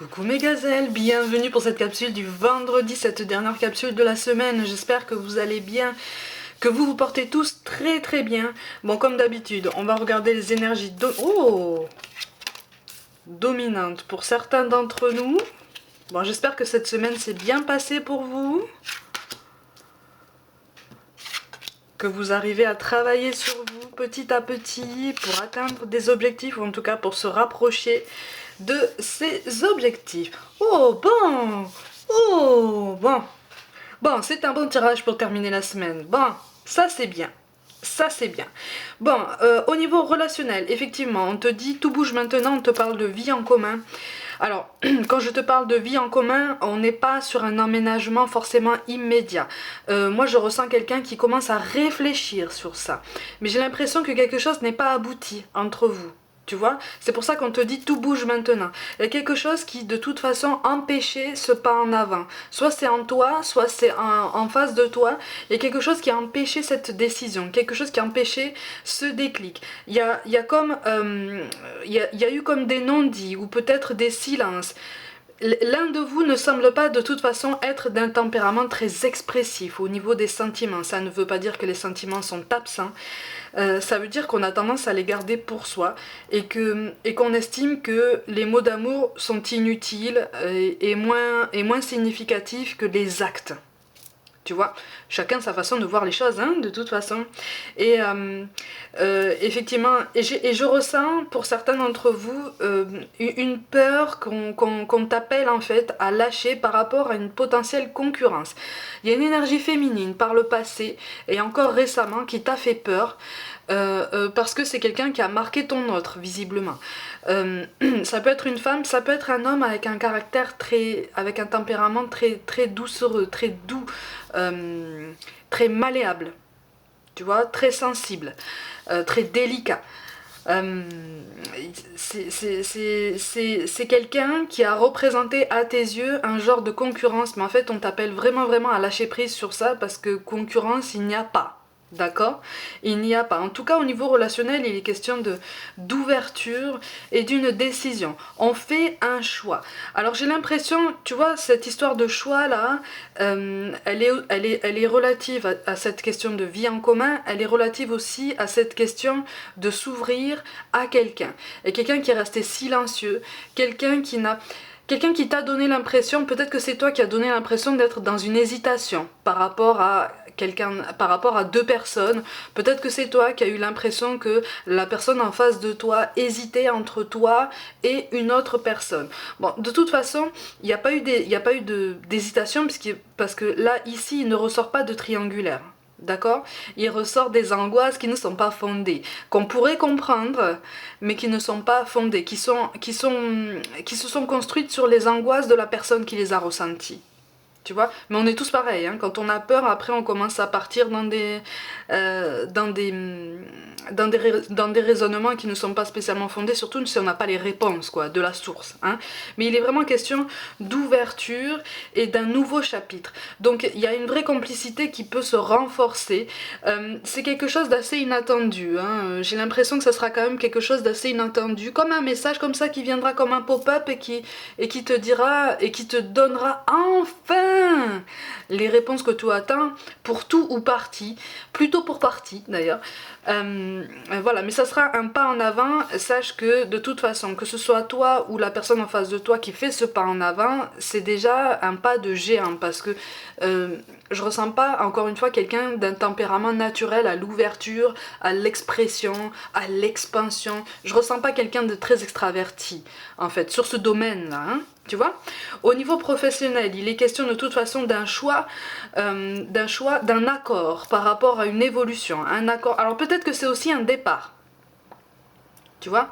Coucou mes gazelles, bienvenue pour cette capsule du vendredi, cette dernière capsule de la semaine. J'espère que vous allez bien, que vous vous portez tous très bien. Bon, comme d'habitude, on va regarder les énergies dominantes pour certains d'entre nous. Bon, j'espère que cette semaine s'est bien passée pour vous. Que vous arrivez à travailler sur vous petit à petit pour atteindre des objectifs, ou en tout cas pour se rapprocher de ces objectifs. Bon, c'est un bon tirage pour terminer la semaine. Bon, ça c'est bien. Ça c'est bien. Bon, au niveau relationnel, effectivement, on te dit tout bouge maintenant, on te parle de vie en commun. Alors, quand je te parle de vie en commun, on n'est pas sur un emménagement forcément immédiat. Moi, je ressens quelqu'un qui commence à réfléchir sur ça. Mais j'ai l'impression que quelque chose n'est pas abouti entre vous. Tu vois, c'est pour ça qu'on te dit tout bouge maintenant. Il y a quelque chose qui de toute façon empêchait ce pas en avant. Soit c'est en toi, soit c'est en face de toi. Il y a quelque chose qui a empêché cette décision, quelque chose qui a empêché ce déclic. Il y a comme, il y a eu comme des non-dits ou peut-être des silences. L'un de vous ne semble pas de toute façon être d'un tempérament très expressif au niveau des sentiments. Ça ne veut pas dire que les sentiments sont absents. Ça veut dire qu'on a tendance à les garder pour soi et qu'on estime que les mots d'amour sont inutiles et moins significatifs que les actes. Tu vois, chacun sa façon de voir les choses, hein, de toute façon. Et effectivement, et je ressens pour certains d'entre vous une peur qu'on t'appelle en fait à lâcher par rapport à une potentielle concurrence. Il y a une énergie féminine par le passé et encore récemment qui t'a fait peur. Parce que c'est quelqu'un qui a marqué ton autre, visiblement. Ça peut être une femme, ça peut être un homme avec un caractère avec un tempérament très doucereux, très doux, très malléable, tu vois, très sensible, très délicat. C'est quelqu'un qui a représenté à tes yeux un genre de concurrence, mais en fait on t'appelle vraiment à lâcher prise sur ça parce que concurrence il n'y a pas. D'accord? Il n'y a pas. En tout cas, au niveau relationnel, il est question d'ouverture et d'une décision. On fait un choix. Alors, j'ai l'impression, tu vois, cette histoire de choix-là, elle est relative à cette question de vie en commun. Elle est relative aussi à cette question de s'ouvrir à quelqu'un. Et quelqu'un qui est resté silencieux, quelqu'un qui t'a donné l'impression, peut-être que c'est toi qui as donné l'impression d'être dans une hésitation par rapport à par rapport à deux personnes. Peut-être que c'est toi qui as eu l'impression que la personne en face de toi hésitait entre toi et une autre personne. Bon, de toute façon, il n'y a pas eu d'hésitation parce que là, ici, il ne ressort pas de triangulaire. D'accord? Il ressort des angoisses qui ne sont pas fondées, qu'on pourrait comprendre, mais qui ne sont pas fondées, qui se sont construites sur les angoisses de la personne qui les a ressenties. Tu vois, mais on est tous pareils, hein. Quand on a peur, après on commence à partir dans des raisonnements qui ne sont pas spécialement fondés, surtout si on n'a pas les réponses quoi, de la source, hein. Mais il est vraiment question d'ouverture et d'un nouveau chapitre. Donc il y a une vraie complicité qui peut se renforcer. C'est quelque chose d'assez inattendu, hein. J'ai l'impression que ça sera quand même quelque chose d'assez inattendu, comme un message comme ça qui viendra comme un pop-up et qui te dira et qui te donnera enfin les réponses que tu attends pour tout ou partie, plutôt pour partie d'ailleurs. Voilà, mais ça sera un pas en avant. Sache que de toute façon, que ce soit toi ou la personne en face de toi qui fait ce pas en avant, c'est déjà un pas de géant parce que je ressens pas, encore une fois, quelqu'un d'un tempérament naturel à l'ouverture, à l'expression, à l'expansion. Je ressens pas quelqu'un de très extraverti, en fait, sur ce domaine-là, hein, tu vois. Au niveau professionnel, il est question de toute façon d'un choix, d'un accord par rapport à une évolution, un accord. Alors peut-être que c'est aussi un départ, tu vois.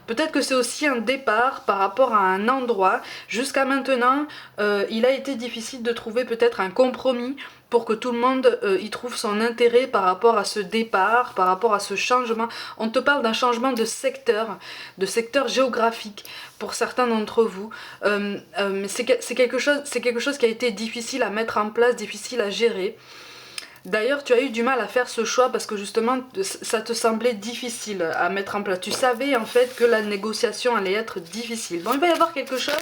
Peut-être que c'est aussi un départ par rapport à un endroit. Jusqu'à maintenant, il a été difficile de trouver peut-être un compromis pour que tout le monde y trouve son intérêt par rapport à ce départ, par rapport à ce changement. On te parle d'un changement de secteur géographique pour certains d'entre vous. C'est quelque chose qui a été difficile à mettre en place, difficile à gérer. D'ailleurs, tu as eu du mal à faire ce choix parce que justement, ça te semblait difficile à mettre en place. Tu savais en fait que la négociation allait être difficile. Bon, il va y avoir quelque chose,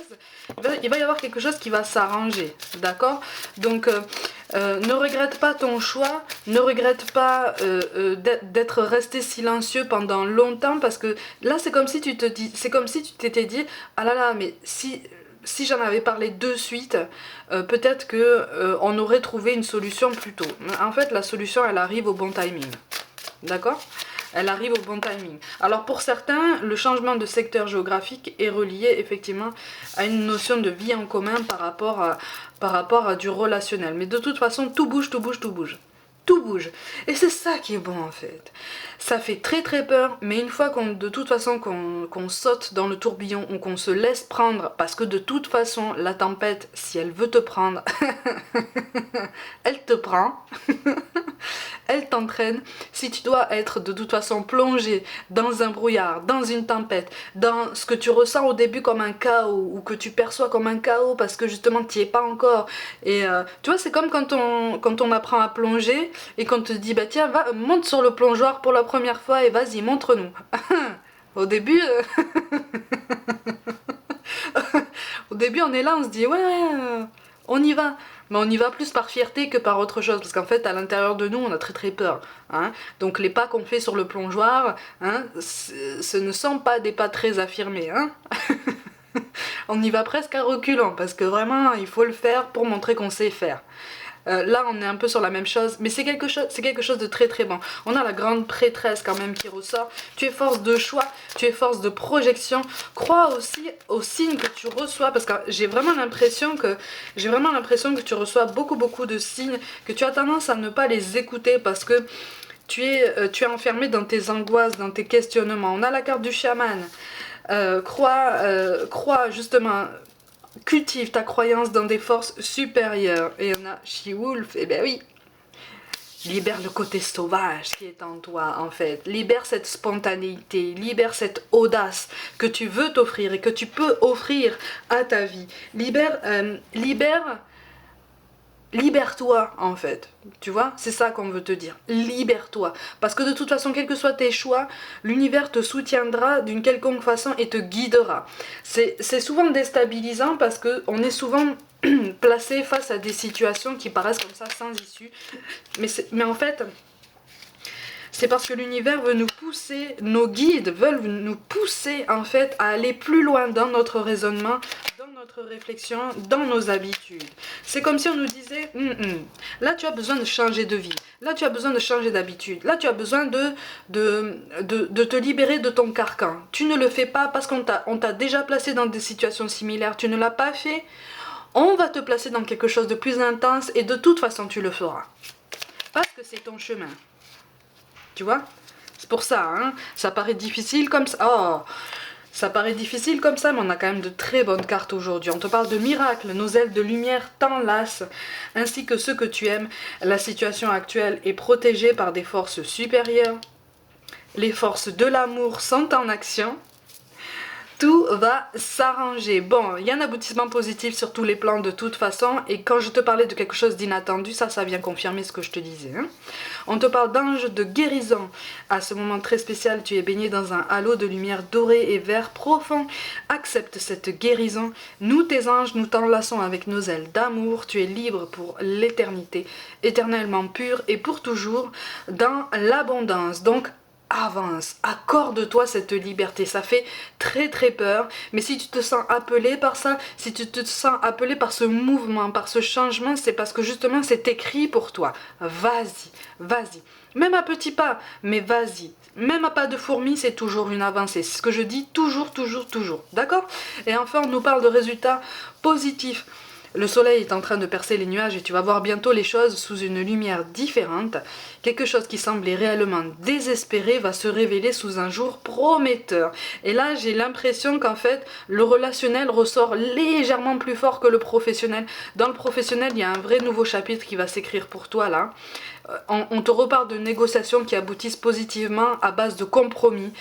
il va y avoir quelque chose qui va s'arranger, d'accord? Donc, ne regrette pas ton choix, ne regrette pas d'être resté silencieux pendant longtemps parce que là, c'est comme si tu te dis, c'est comme si tu t'étais dit, ah là là, mais si j'en avais parlé de suite, peut-être que on aurait trouvé une solution plus tôt. En fait, la solution, elle arrive au bon timing. D'accord? Elle arrive au bon timing. Alors pour certains, le changement de secteur géographique est relié effectivement à une notion de vie en commun par rapport à du relationnel. Mais de toute façon, tout bouge, tout bouge, tout bouge. Tout bouge. Et c'est ça qui est bon en fait. Ça fait très très peur, mais une fois de toute façon qu'on saute dans le tourbillon ou qu'on se laisse prendre, parce que de toute façon, la tempête, si elle veut te prendre, elle te prend, elle t'entraîne. Si tu dois être de toute façon plongé dans un brouillard, dans une tempête, dans ce que tu ressens au début comme un chaos, ou que tu perçois comme un chaos parce que justement tu n'y es pas encore. Et tu vois, c'est comme quand on apprend à plonger et qu'on te dit, bah tiens, va, monte sur le plongeoir pour la première fois et vas-y, montre-nous. Au début, au début, on est là, on se dit, ouais, on y va. Mais on y va plus par fierté que par autre chose, parce qu'en fait, à l'intérieur de nous, on a très très peur. Hein. Donc les pas qu'on fait sur le plongeoir, hein, ce ne sont pas des pas très affirmés. Hein. On y va presque à reculons, parce que vraiment, il faut le faire pour montrer qu'on sait faire. Là, on est un peu sur la même chose, mais c'est quelque chose de très très bon. On a la grande prêtresse quand même qui ressort. Tu es force de choix, tu es force de projection. Crois aussi aux signes que tu reçois, parce que j'ai vraiment l'impression que tu reçois beaucoup de signes, que tu as tendance à ne pas les écouter parce que tu es enfermé dans tes angoisses, dans tes questionnements. On a la carte du chaman. Crois justement. Cultive ta croyance dans des forces supérieures. Et on a She-Wolf, et ben oui. Libère le côté sauvage qui est en toi, en fait. Libère cette spontanéité, libère cette audace que tu veux t'offrir et que tu peux offrir à ta vie. Libère-toi, en fait. Tu vois, c'est ça qu'on veut te dire. Libère-toi. Parce que de toute façon, quels que soient tes choix, l'univers te soutiendra d'une quelconque façon et te guidera. C'est souvent déstabilisant parce qu'on est souvent placé face à des situations qui paraissent comme ça sans issue. Mais en fait, c'est parce que l'univers veut nous pousser, nos guides veulent nous pousser en fait à aller plus loin dans notre raisonnement, dans notre réflexion, dans nos habitudes. C'est comme si on nous disait, là tu as besoin de changer de vie, là tu as besoin de changer d'habitude, là tu as besoin de te libérer de ton carcan. Tu ne le fais pas parce qu'on t'a déjà placé dans des situations similaires, tu ne l'as pas fait, on va te placer dans quelque chose de plus intense et de toute façon tu le feras. Parce que c'est ton chemin. Tu vois? C'est pour ça, hein? Ça paraît difficile comme ça. Oh, ça paraît difficile comme ça, mais on a quand même de très bonnes cartes aujourd'hui. On te parle de miracles, nos ailes de lumière t'enlacent, ainsi que ceux que tu aimes. La situation actuelle est protégée par des forces supérieures. Les forces de l'amour sont en action. Tout va s'arranger. Bon, il y a un aboutissement positif sur tous les plans de toute façon. Et quand je te parlais de quelque chose d'inattendu, ça vient confirmer ce que je te disais. Hein. On te parle d'ange de guérison. À ce moment très spécial, tu es baigné dans un halo de lumière dorée et vert profond. Accepte cette guérison. Nous, tes anges, nous t'enlaçons avec nos ailes d'amour. Tu es libre pour l'éternité, éternellement pur et pour toujours dans l'abondance. Donc, avance, accorde-toi cette liberté, ça fait très très peur, mais si tu te sens appelé par ça, si tu te sens appelé par ce mouvement, par ce changement, c'est parce que justement c'est écrit pour toi. Vas-y, vas-y, même à petits pas, mais vas-y. Même à pas de fourmi, c'est toujours une avancée. C'est ce que je dis toujours, d'accord? Et enfin, on nous parle de résultats positifs. Le soleil est en train de percer les nuages et tu vas voir bientôt les choses sous une lumière différente. Quelque chose qui semblait réellement désespéré va se révéler sous un jour prometteur. Et là, j'ai l'impression qu'en fait, le relationnel ressort légèrement plus fort que le professionnel. Dans le professionnel, il y a un vrai nouveau chapitre qui va s'écrire pour toi là. On te reparle de négociations qui aboutissent positivement à base de compromis.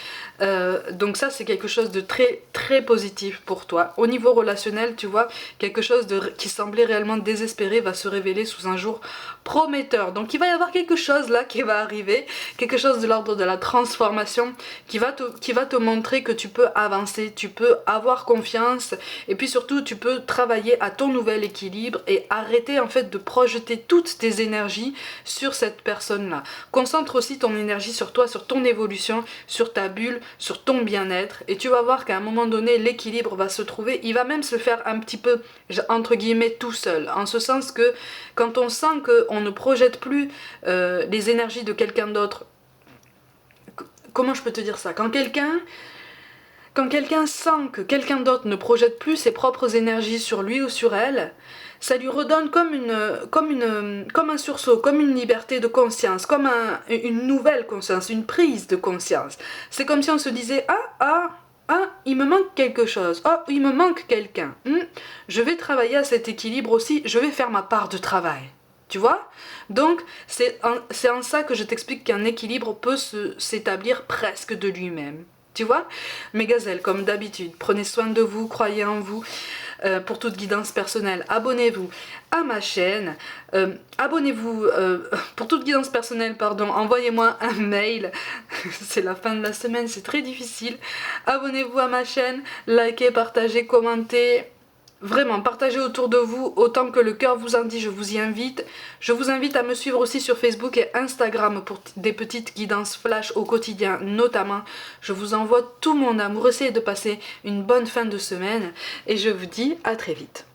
Donc ça, c'est quelque chose de très très positif pour toi. Au niveau relationnel, tu vois, quelque chose qui semblait réellement désespéré va se révéler sous un jour prometteur. Donc il va y avoir quelque chose là qui va arriver, quelque chose de l'ordre de la transformation qui va te montrer que tu peux avancer, tu peux avoir confiance et puis surtout tu peux travailler à ton nouvel équilibre et arrêter en fait de projeter toutes tes énergies sur cette personne-là. Concentre aussi ton énergie sur toi, sur ton évolution, sur ta bulle, sur ton bien-être et tu vas voir qu'à un moment donné l'équilibre va se trouver, il va même se faire un petit peu entre guillemets tout seul, en ce sens que quand on sent qu'on ne projette plus les énergies de quelqu'un d'autre, comment je peux te dire ça, quand quelqu'un sent que quelqu'un d'autre ne projette plus ses propres énergies sur lui ou sur elle, ça lui redonne comme un sursaut, comme une liberté de conscience, comme une nouvelle conscience, une prise de conscience. C'est comme si on se disait il me manque quelque chose, il me manque quelqu'un. Je vais travailler à cet équilibre aussi, je vais faire ma part de travail. Tu vois? Donc, c'est en ça que je t'explique qu'un équilibre peut s'établir presque de lui-même. Tu vois? Mes gazelles, comme d'habitude, prenez soin de vous, croyez en vous. Pour toute guidance personnelle, abonnez-vous à ma chaîne. Abonnez-vous, pour toute guidance personnelle, pardon, envoyez-moi un mail. C'est la fin de la semaine, c'est très difficile. Abonnez-vous à ma chaîne, likez, partagez, commentez. Vraiment, partagez autour de vous autant que le cœur vous en dit, je vous y invite. Je vous invite à me suivre aussi sur Facebook et Instagram pour des petites guidances flash au quotidien notamment. Je vous envoie tout mon amour, essayez de passer une bonne fin de semaine et je vous dis à très vite.